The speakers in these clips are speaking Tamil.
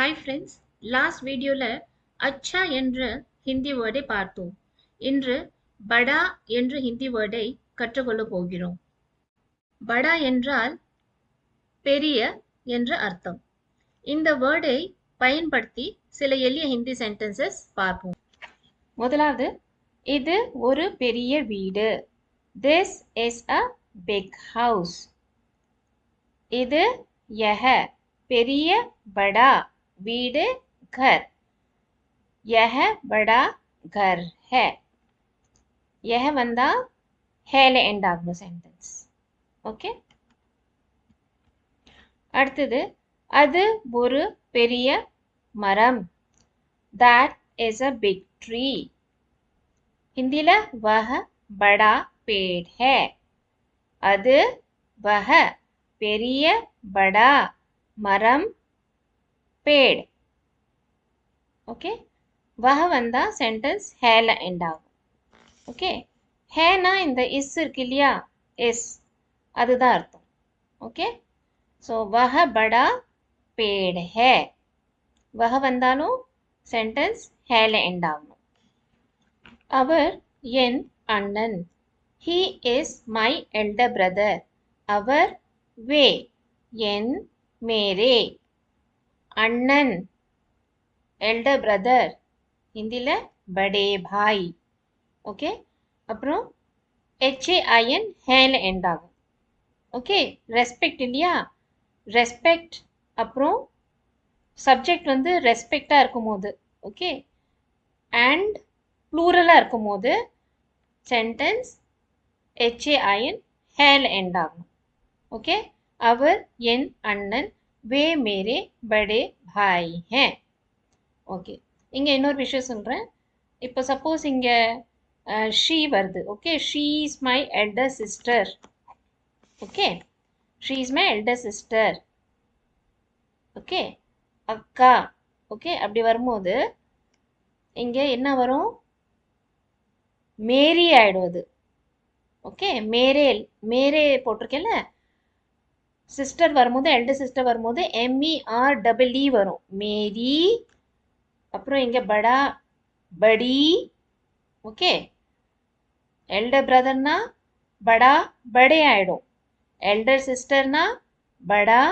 ஹாய் ஃப்ரெண்ட்ஸ், லாஸ்ட் வீடியோவில் அச்சா என்ற ஹிந்தி வேர்டை பார்த்தோம். இன்று படா என்ற ஹிந்தி வேர்டை கற்றுக்கொள்ள போகிறோம். படா என்றால் பெரிய என்ற அர்த்தம். இந்த வேர்டை பயன்படுத்தி சில எளிய ஹிந்தி சென்டென்சஸ் பார்ப்போம். முதலாவது, இது ஒரு பெரிய வீடு. This is a big house. இது யஹ பெரிய படா வீடு घर. यह बड़ा घर है. यह வந்தா ஹேல எண்ட் ஆகும் சென்டென்ஸ். ஓகே, அடுத்தது அது ஒரு பெரிய மரம். that is a big tree. Hindi ல वह बड़ा पेड़ है. அது वह பெரிய बड़ा மரம் पेड़. ஓகே, வஹ வந்தா சென்டென்ஸ் ஹேல எண்ட் ஆகும். ஓகே, ஹேனா இந்த இஸ் இருக்கு இல்லையா, எஸ் அதுதான் அர்த்தம். ஓகே, ஸோ வஹ படா பேட் ஹே. வஹ வந்தாலும் சென்டென்ஸ் ஹேல எண்ட் ஆகும். அவர் என் அண்ணன். He is my elder brother. அவர் வே என் மேரே. அண்ணன் एल्डर ब्रदर हिंदी ல बड़े भाई. ஓகே, அப்புறம் HAIN ஹேல எண்ட் ஆகும். ஓகே, ரெஸ்பெக்ட் இல்லையா, ரெஸ்பெக்ட் அப்புறம் சப்ஜெக்ட் வந்து ரெஸ்பெக்டாக இருக்கும் போது, ஓகே, அண்ட் ப்ளூரலாக இருக்கும் போது சென்டென்ஸ் HAIN ஹேல எண்ட் ஆகும். ஓகே, அவர் என் அண்ணன், வே மேரே படே பாய் ஹே. ஓகே, இங்கே இன்னொரு விஷயம் சொல்கிறேன். இப்போ சப்போஸ் இங்கே ஷீ வருது. Okay, she is my elder sister. Okay, she is my elder sister. Okay, அக்கா. ஓகே, அப்படி வரும்போது இங்கே என்ன வரும், மேரி ஆகிடும் அது. ஓகே, மேரே மேரே போட்டிருக்கேன்ல, சிஸ்டர் வரும்போது எல்டர் சிஸ்டர் வரும்போது MEREE வரும், மேரி. அப்புறம் இங்கே படா படி. ஓகே, எல்டர் பிரதர்னா படா படே ஆயிடும். எல்டர் சிஸ்டர்னா படா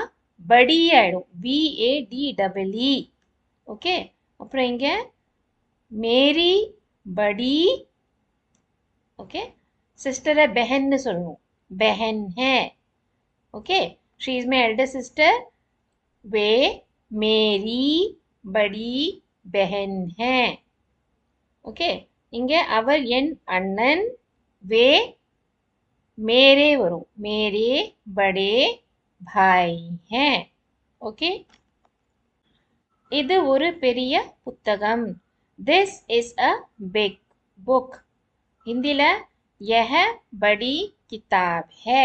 படி ஆயிடும், BADEE. ஓகே, அப்புறம் இங்கே மேரி படி. ஓகே, சிஸ்டரை பெஹன்னு சொல்லணும், பெஹன் ஹே. Okay, she is my elder sister, வே மேரி படி பெஹன் ஹே. ஓகே, இங்கே அவர் என் அண்ணன், வே மேரே வரும், மேரே படே பாய் ஹே. ஓகே, இது ஒரு பெரிய புத்தகம். This is a big book. ஹிந்தில யஹ படி கிதாப் ஹே.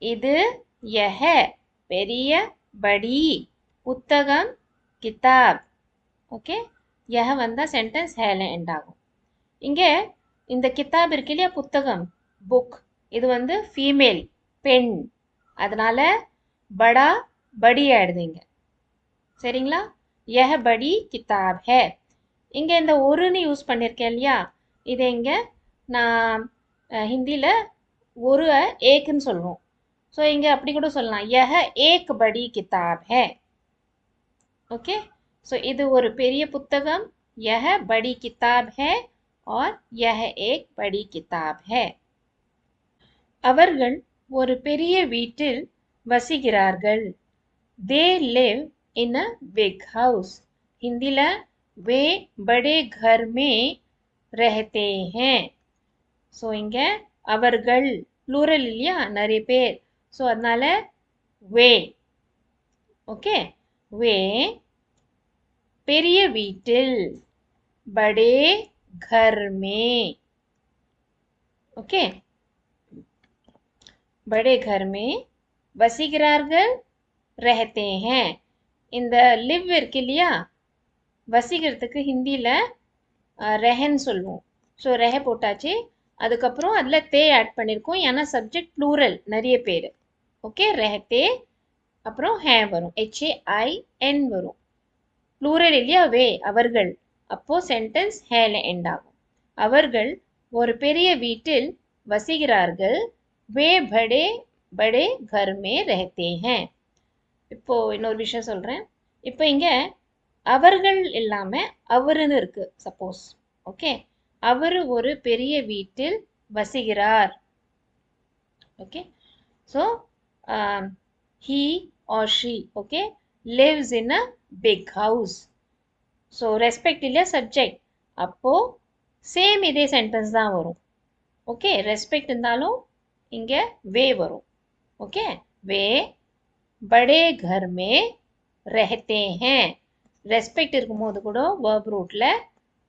இது யஹ பெரிய படி புத்தகம் கிதாப். ஓகே, யஹ வந்தா சென்டென்ஸ் ஹேல எண்ட் ஆகும். இங்கே இந்த கிதாப் இருக்கு இல்லையா, புத்தகம் புக், இது வந்து ஃபீமேல் பெண், அதனால படா படி ஆயிடுது இங்கே. சரிங்களா, யஹ படி கிதாப் ஹே. இங்கே இந்த ஒருன்னு யூஸ் பண்ணியிருக்கேன் இல்லையா, இதை இங்கே நான் ஹிந்தியில் ஒரு ஏக்குன்னு சொல்லுவோம். ஸோ இங்கே அப்படி கூட சொல்லலாம், யஹ ஏக் படி கிதாப் ஹே. ஓகே, ஸோ இது ஒரு பெரிய புத்தகம், யஹ படி கிதாப் ஹே और यह एक बड़ी किताब है. அவர்கள் ஒரு பெரிய வீட்டில் வசிக்கிறார்கள். They live in a big house. Hindi ல वे बड़े घर में रहते हैं. ஸோ இங்கே அவர்கள் ப்ளூரல் இல்லையா, நிறைய பேர், ஸோ அதனால வே. ஓகே, வே பெரிய வீட்டில், बड़े घर में. ओके, बड़े घर में வசிக்கிறார்கள், रहते हैं. இந்த லிவ் இருக்கு இல்லையா, வசிக்கிறதுக்கு ஹிந்தியில் ரெஹன்னு சொல்லுவோம். ஸோ ரெஹ போட்டாச்சு, அதுக்கப்புறம் அதில் தே ஆட் பண்ணியிருக்கோம், ஏன்னா சப்ஜெக்ட் ப்ளூரல் நிறைய பேர். ஓகே, ரெஹத்தே, அப்புறம் ஹே வரும், HAIN வரும். ப்ளூரல் இல்லையா வே அவர்கள். அப்போ சென்டென்ஸ் ஹேல எண்ட் ஆகும். அவர்கள் ஒரு பெரிய வீட்டில் வசிக்கிறார்கள். வே படே படே கர் மே ரஹதே ஹேன். இப்போ இன்னொரு விஷயம் சொல்றேன். இப்போ இங்க அவர்கள் இல்லாம அவருன்னு இருக்கு சப்போஸ். ஓகே, அவர் ஒரு பெரிய வீட்டில் வசிக்கிறார். Okay, so he or she, okay, lives in a big house. So respect இல்லையா சப்ஜெக்ட், அப்போ சேம் இதே சென்டென்ஸ் தான் வரும். ஓகே, ரெஸ்பெக்ட் இருந்தாலும் இங்கே வே வரும். ஓகே, வே படே घर में रहते हैं. ரெஸ்பெக்ட் இருக்கும்போது கூட verb rootல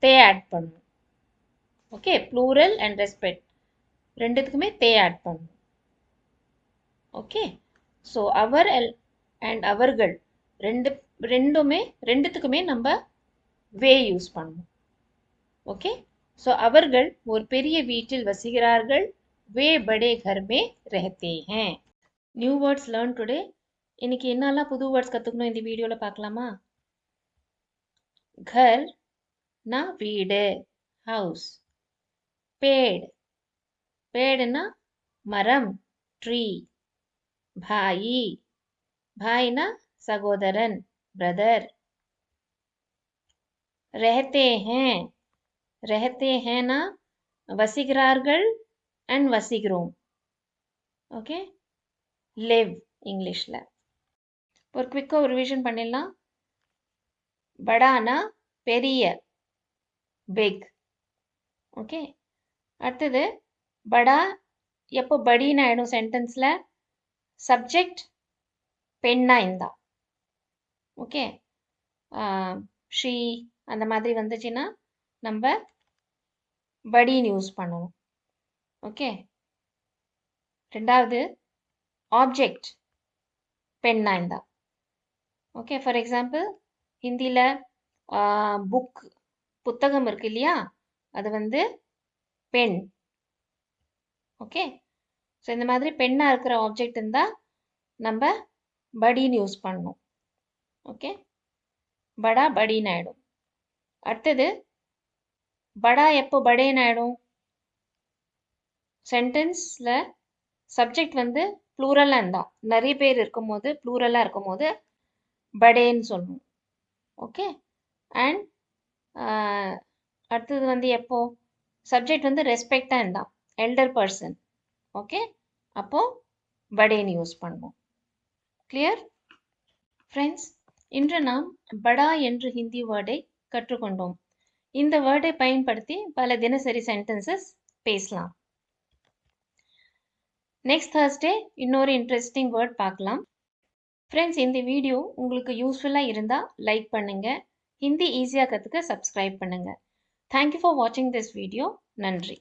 தே ஆட் பண்ணணும். ஓகே, ப்ளூரல் அண்ட் ரெஸ்பெக்ட் ரெண்டுத்துக்குமே தே ஆட் பண்ணணும். ஓகே, ஸோ அவர் அண்ட் அவர்கள் ரெண்டுத்துக்குமே நம்ம வே யூஸ் பண்ணணும். ஓகே, ஸோ அவர்கள் ஒரு பெரிய வீட்டில் வசிக்கிறார்கள். வே படே घर में रहते हैं. New words learn today. இன்னைக்கு என்னெல்லாம் புது வேர்ட்ஸ் கற்றுக்கணும் இந்த வீடியோவில் பார்க்கலாமா? घर ना வீடு, ஹவுஸ். பேட், பேடுனா மரம், ட்ரீ. भाई, भाईना सगोदरन, ब्रदर. रहते हैं ना வசிக்கிறார்கள் அண்ட் வசிக்கிறோம். ஓகே, live இங்கிலீஷில். ஒரு குவிக்காக ஒரு ரிவிஷன் பண்ணிடலாம். படானா பெரிய, பிக். ஓகே, அடுத்தது படா எப்போ படின்னு ஆகிடும் சென்டென்ஸில்? சப்ஜெக்ட் பெண்ணா இருந்தா. ஓகே, ஷீ அந்த மாதிரி வந்துச்சுன்னா நம்ம படின்னு யூஸ் பண்ணணும். ஓகே, ரெண்டாவது ஆப்ஜெக்ட் பெண்ணா இருந்தா. ஓகே, ஃபார் எக்ஸாம்பிள் ஹிந்தியில் புக் புத்தகம் இருக்கு இல்லையா, அது வந்து பென். ஓகே, ஸோ இந்த மாதிரி பெண்ணாக இருக்கிற ஆப்ஜெக்ட் இருந்தால் நம்ம படின்னு யூஸ் பண்ணணும். ஓகே, படா படின்னு ஆகிடும். அடுத்தது படா எப்போ படேன்னு ஆகிடும்? சென்டென்ஸில் சப்ஜெக்ட் வந்து ப்ளூரலாக இருந்தால், நிறைய பேர் இருக்கும்போது ப்ளூரலாக இருக்கும்போது படேன்னு சொல்லணும். ஓகே, அண்ட் அடுத்தது வந்து எப்போ சப்ஜெக்ட் வந்து ரெஸ்பெக்டாக இருந்தால், எல்டர் பர்சன். ஓகே, அப்போது படேன்னு யூஸ் பண்ணுவோம். Clear friends? இன்று நாம் படா என்ற ஹிந்தி வேர்டை கற்றுக்கொண்டோம். இந்த வேர்டை பயன்படுத்தி பல தினசரி சென்டென்சஸ் பேசலாம். நெக்ஸ்ட் Thursday இன்னொரு இன்ட்ரெஸ்டிங் வேர்ட் பார்க்கலாம். ஃப்ரெண்ட்ஸ், இந்த வீடியோ உங்களுக்கு யூஸ்ஃபுல்லாக இருந்தால் லைக் பண்ணுங்கள். ஹிந்தி ஈஸியாக கற்றுக்க சப்ஸ்கிரைப் பண்ணுங்கள். தேங்க்யூ ஃபார் வாட்சிங் திஸ் வீடியோ. நன்றி.